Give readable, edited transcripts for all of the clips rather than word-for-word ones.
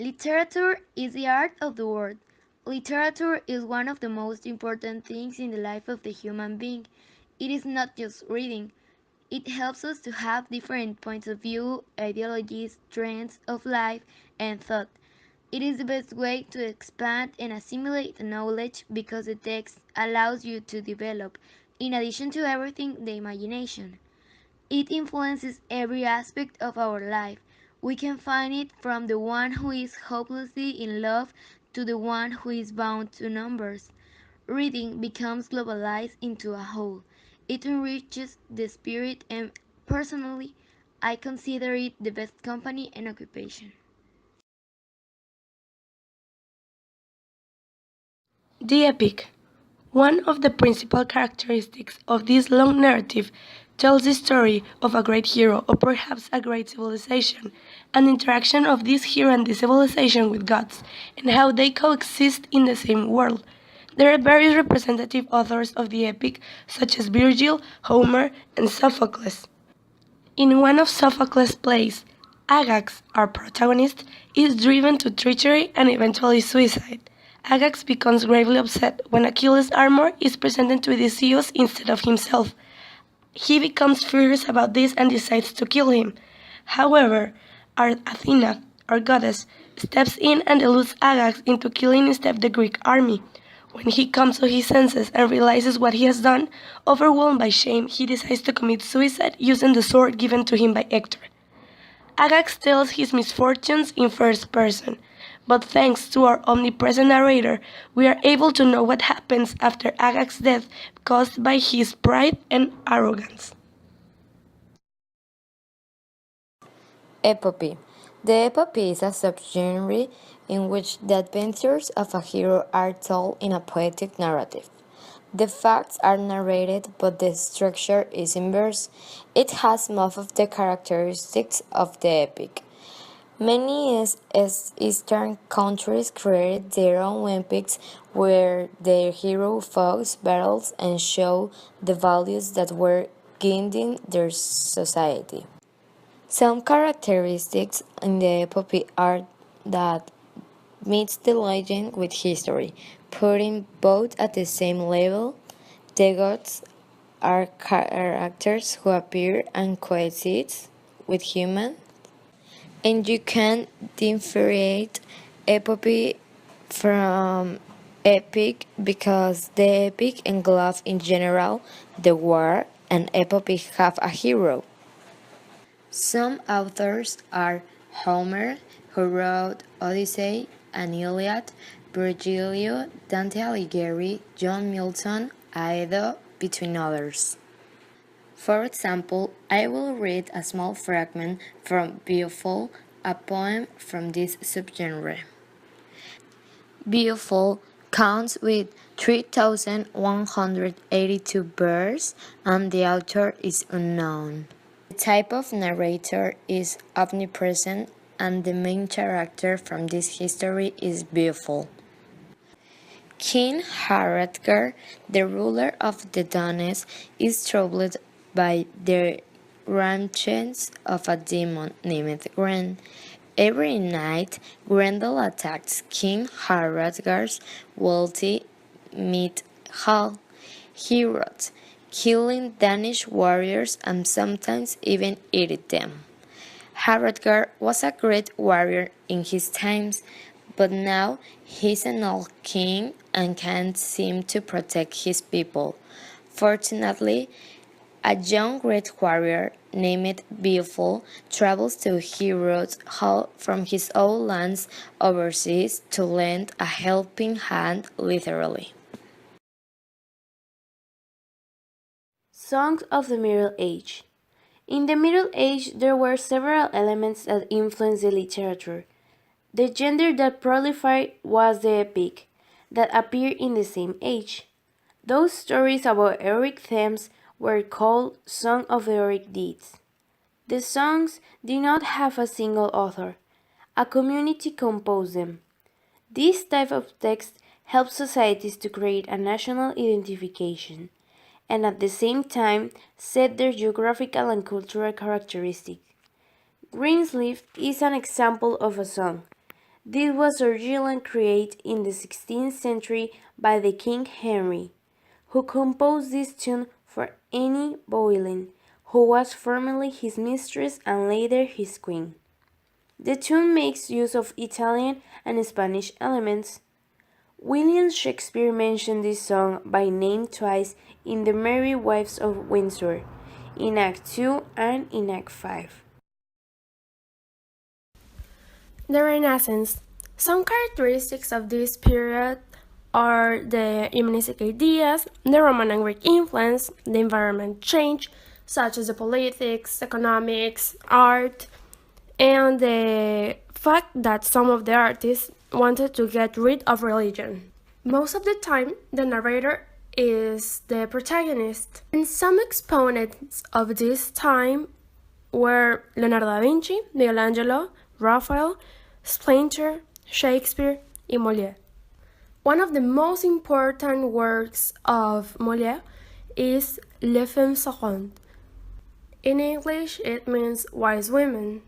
Literature is the art of the world. Literature is one of the most important things in the life of the human being. It is not just reading. It helps us to have different points of view, ideologies, trends of life, and thought. It is the best way to expand and assimilate knowledge because the text allows you to develop, in addition to everything, the imagination. It influences every aspect of our life. We can find it from the one who is hopelessly in love to the one who is bound to numbers. Reading becomes globalized into a whole. It enriches the spirit, and personally, I consider it the best company and occupation. The epic. One of the principal characteristics of this long narrative tells the story of a great hero or perhaps a great civilization, an interaction of this hero and this civilization with gods, and how they coexist in the same world. There are various representative authors of the epic, such as Virgil, Homer, and Sophocles. In one of Sophocles' plays, Ajax, our protagonist, is driven to treachery and eventually suicide. Ajax becomes gravely upset when Achilles' armor is presented to Odysseus instead of himself. He becomes furious about this and decides to kill him. However, our Athena, our goddess, steps in and eludes Ajax into killing instead the Greek army. When he comes to his senses and realizes what he has done, overwhelmed by shame, he decides to commit suicide using the sword given to him by Hector. Ajax tells his misfortunes in first person, but thanks to our omnipresent narrator, we are able to know what happens after Ajax's death caused by his pride and arrogance. Epopee. The epopee is a subgenre in which the adventures of a hero are told in a poetic narrative. The facts are narrated, but the structure is inverse. It has most of the characteristics of the epic. Many Eastern countries created their own epics where their hero fought battles and showed the values that were guiding their society. Some characteristics in the epopee are that meets the legend with history, putting both at the same level. The gods are characters who appear and coexist with humans, and you can differentiate epopee from epic because the epic englobes in general the war and epopee have a hero. Some authors are Homer, who wrote Odyssey and Iliad, Virgilio, Dante Alighieri, John Milton, Aedo, between others. For example, I will read a small fragment from Beowulf, a poem from this subgenre. Beowulf counts with 3,182 verses, and the author is unknown. The type of narrator is omnipresent, and the main character from this history is Beowulf. King Hrothgar, the ruler of the Danes, is troubled by the rampage of a demon named Gren. Every night, Grendel attacks King Hrothgar's wealthy meat hall. He wrote, killing Danish warriors and sometimes even eating them. Hrothgar was a great warrior in his times, but now he's an old king and can't seem to protect his people. Fortunately, a young great warrior named Beowulf travels to Herod's hall from his own lands overseas to lend a helping hand literally. Songs of the Middle Age. In the Middle Age, there were several elements that influenced the literature. The genre that prolifered was the epic, that appeared in the same age. Those stories about heroic themes were called Songs of Heroic Deeds. The songs did not have a single author. A community composed them. This type of text helped societies to create a national identification and at the same time set their geographical and cultural characteristics. Greensleeve is an example of a song. This was originally created in the 16th century by the King Henry, who composed this tune for Anne Boleyn, who was formerly his mistress and later his queen. The tune makes use of Italian and Spanish elements. William Shakespeare mentioned this song by name twice in The Merry Wives of Windsor, in Act 2 and in Act 5. The Renaissance. Some characteristics of this period are the humanistic ideas, the Roman and Greek influence, the environment change, such as the politics, economics, art, and the fact that some of the artists wanted to get rid of religion. Most of the time, the narrator is the protagonist. And some exponents of this time were Leonardo da Vinci, Michelangelo, Raphael, Splinter, Shakespeare, and Molière. One of the most important works of Molière is Les Femmes Savantes. In English, it means wise women.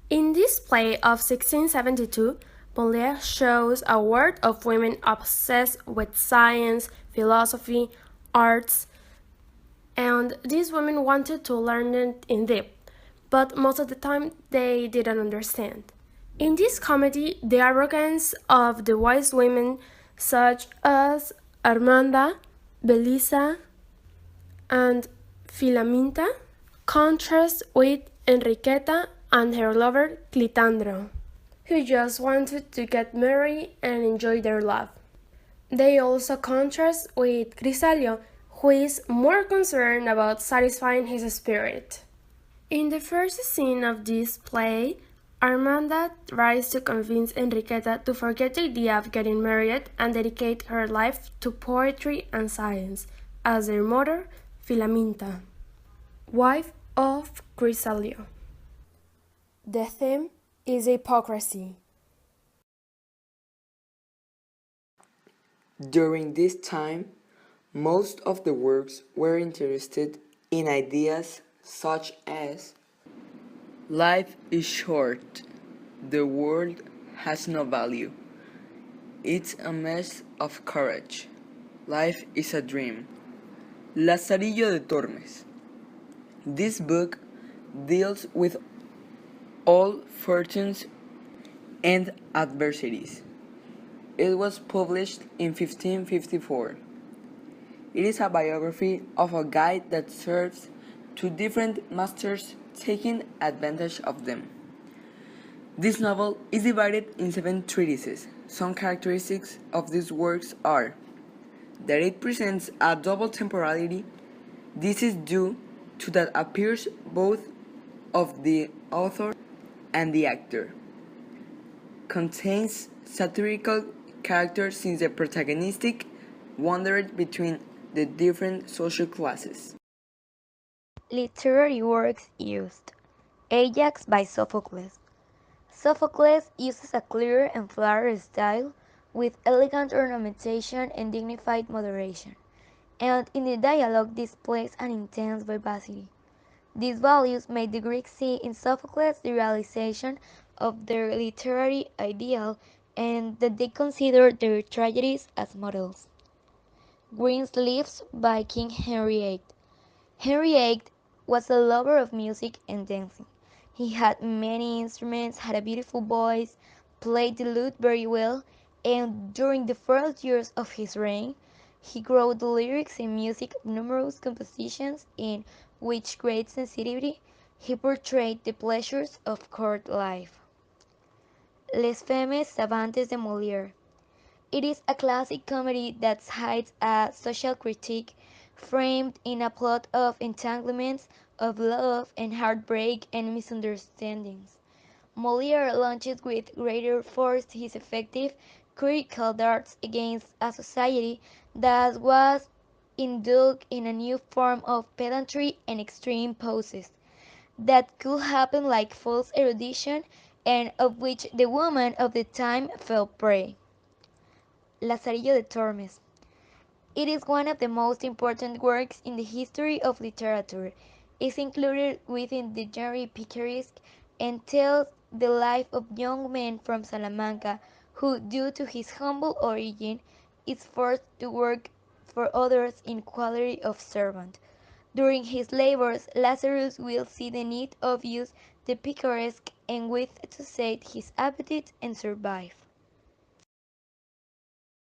In this play of 1672, Molière shows a world of women obsessed with science, philosophy, arts, and these women wanted to learn it in depth, but most of the time they didn't understand. In this comedy, the arrogance of the wise women, such as Armanda, Belisa, and Filaminta, contrasts with Enriqueta and her lover Clitandro, who just wanted to get married and enjoy their love. They also contrast with Grisalio, who is more concerned about satisfying his spirit. In the first scene of this play, Armanda tries to convince Enriqueta to forget the idea of getting married and dedicate her life to poetry and science, as their mother, Filaminta, wife of Grisalio. The theme is hypocrisy. During this time, most of the works were interested in ideas such as life is short, the world has no value, it's a mess of courage, life is a dream. Lazarillo de Tormes. This book deals with all fortunes and adversities. It was published in 1554. It is a biography of a guy that serves two different masters, taking advantage of them. This novel is divided in 7 treatises. Some characteristics of these works are that it presents a double temporality. This is due to that appears both of the author and the actor. Contains satirical characters since the protagonistic wandered between the different social classes. Literary works used. Ajax by Sophocles. Sophocles uses a clear and florid style with elegant ornamentation and dignified moderation, and in the dialogue displays an intense vivacity. These values made the Greeks see in Sophocles the realization of their literary ideal and that they considered their tragedies as models. Greensleeves by King Henry VIII. Henry VIII was a lover of music and dancing. He had many instruments, had a beautiful voice, played the lute very well, and during the first years of his reign, he wrote the lyrics and music of numerous compositions in which great sensitivity he portrayed the pleasures of court life. Les Femmes Savantes de Molière. It is a classic comedy that hides a social critique framed in a plot of entanglements, of love and heartbreak and misunderstandings. Molière launches with greater force his effective critical darts against a society that was indulged in a new form of pedantry and extreme poses that could happen like false erudition and of which the woman of the time fell prey. Lazarillo de Tormes. It is one of the most important works in the history of literature. It is included within the genre picaresque, and tells the life of a young man from Salamanca who, due to his humble origin, is forced to work for others in quality of servant. During his labors, Lazarus will see the need of use the picaresque and wit to sate his appetite and survive.